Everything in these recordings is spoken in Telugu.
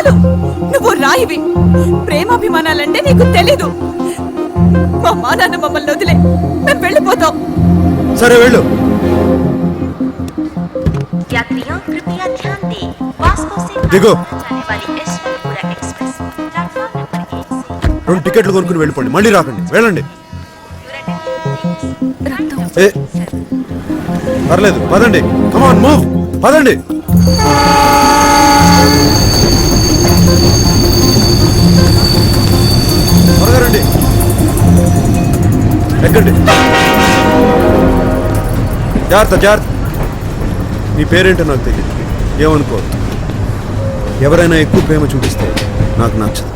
చాలు, నువ్వు రాయివి. ప్రేమాభిమానాలంటే నీకు తెలీదు. మా మా నాన్న మమ్మల్ని వదిలే, మేము వెళ్ళిపోతాం. సరే వెళ్ళు. దిగు. 2 టికెట్లు కొనుక్కుని వెళ్ళిపోండి, మళ్ళీ రాకండి. వెళ్ళండి. పర్లేదు, పదండి. కమాన్ మూవ్, పదండి. త్వరగా రండి, ఎక్కండి. జాగ్రత్త జాగ్రత్త. నీ పేరేంటో నాకు తెలియదు, ఏమనుకో. ఎవరైనా ఎక్కువ ప్రేమ చూపిస్తే నాకు నచ్చదు.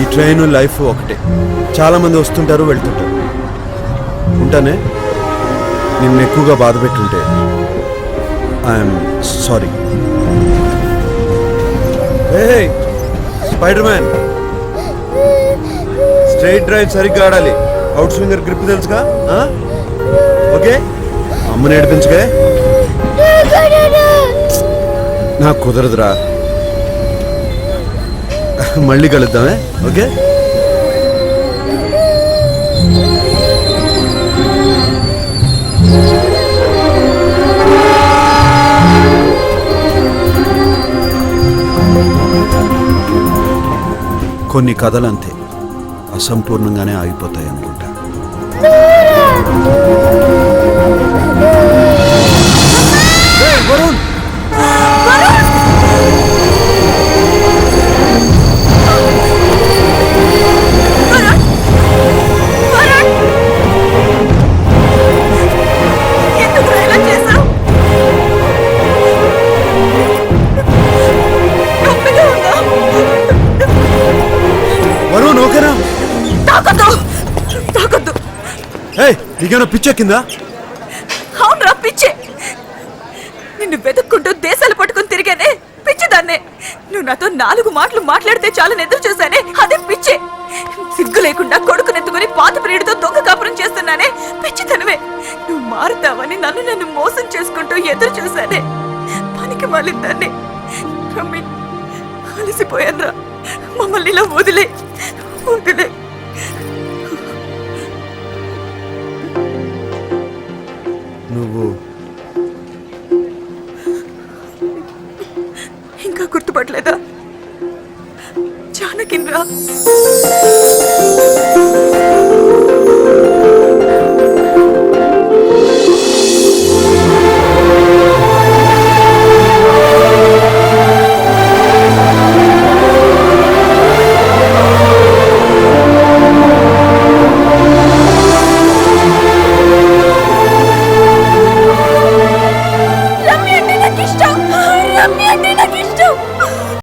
ఈ ట్రైన్ లైఫ్ ఒకటే. చాలా మంది వస్తుంటారు, వెళ్తుంటారు. ఉంటానే. నిన్ను ఎక్కువగా బాధ పెట్టుంటే I'm sorry. Spider man, straight drive సరిగ్గా ఆడాలి. అవుట్ స్వింగర్ గ్రిప్ తెలుసుగా? ఓకే, అమ్మని ఏడిపించగా. నాకు కుదరదురా, మళ్ళీ కలుద్దామే. ఓకే, కొన్ని కథలు అంతే, అసంపూర్ణంగానే ఆగిపోతాయి అనుకుంటా. వరుణ్, వరుణ్ ఓకేనా? నీకేమైనా పిచ్చెక్కిందా? అవునరా, పిచ్చే. నిన్ను వెతుక్కుంటూ దేశాలు పట్టుకుని తిరిగానే పిచ్చిదాన్నే. నువ్వు నాతో 4 మాటలు మాట్లాడితే చాలని ఎదురు చూసానే, అదే పిచ్చే. సిగ్గు లేకుండా కొడుకునెత్తుకుని పాత ప్రియుడితో దొంగ కాపురం చేస్తున్నానే, పిచ్చితనవే. నువ్వు మారుతావని నన్ను మోసం చేసుకుంటూ ఎదురు చూసానే, పనికి మాలిద్దాన్ని. అలసిపోయాన్రా, మమ్మల్ని ఇలా వదిలే. నువ్వు ఇంకా గుర్తుపట్టలేదా? జానకిన్రా.